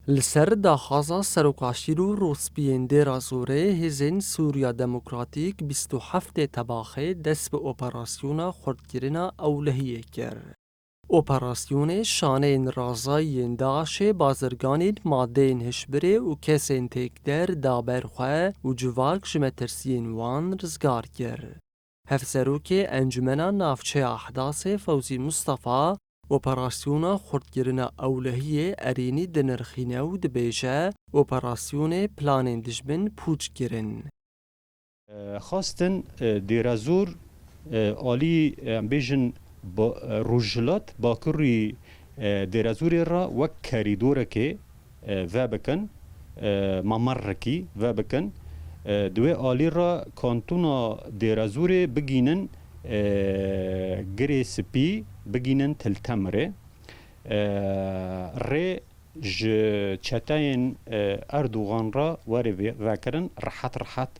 لسر داخازا سروکاشیرو روسپیندرا زوره هزین سوریا دموکراتیک 27 تباخه دست به اپراسیونا خردگیرنا اولهیه کرد. اپراسیون شانه رازای داعش بازرگانید ماده هشبره و کسین تکدر دابرخواه و جواک جمترسین وان رزگار کرد. هفسروک انجمنا نافچه احداث فوزی مصطفى اپراسیون خردگیرنا اولهیه ارینی دنرخینه و دبیجه اپراسیون پلان دجبن پوچ گیرن. خواستن دیرازور آلی بیشن روجلات باکری دیرازوری را وک کریدوره که و بکن ممر کی و بکن دوی آلی را کانتونا دیرازوری بگینن گری سپی بگینن تلتمره ری ج چتاین اردوغان را واری وکرن راحت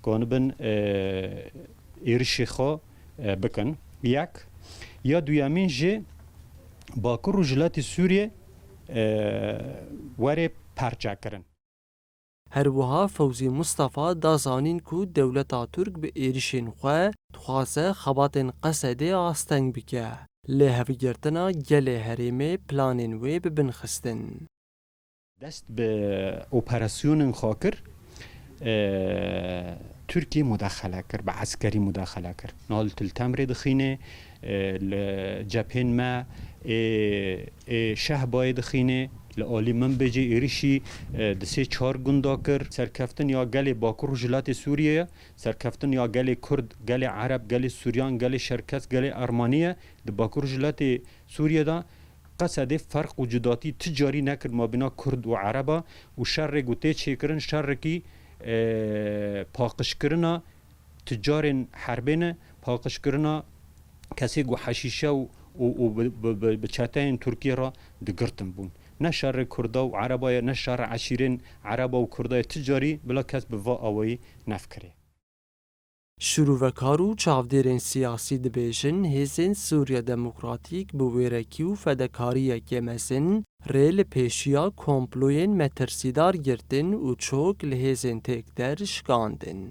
کانبن ایرشی خو بکن یک یا دویامین جه باکر روجلات سوریه واری پرچه کرن. هر وها فوزی مصطفى دازانین کو دولتا ترک به ایرشین خواه تخواسه خباتن قصده آستنگ بکه. لحوی گرتنا گل هریمه پلانین وی ببنخستن. دست به اپراسیون خاکر ترکیه مداخله کرد به عسکری مداخله کرد. نال تلتمر دخینه لجبهن ما شهبای دخینه لآلی من بجی ایریشی دسته 4 گندا کر سرکفتن یا گل باکر روجلات سوریه سرکفتن یا گل کرد گل عرب گل سوریان گل شرکس گل ارمانیه د باکر روجلات سوریه دا قصد فرق وجوداتی تجاری نکرد ما بین کرد و عربا و شر گوته چه کرن شر کی پاکش کرنا تجار حربینه پاکش کرنا کسی گو حشیشه و بچاتین ترکیه را دگرتن بون نه شر کردا و عربای نه شر عشیرین عربا و کردای تجاری بلا کس به وا آوایی نفکره. شروع و کارو چاودیرین سیاسی دبیجن هزین سوریا دموکراتیک بویرکی و فدکاری کمسن ریل پیشیا کمپلوین مترسیدار گرتن و چوک لهزین تک در شکاندن.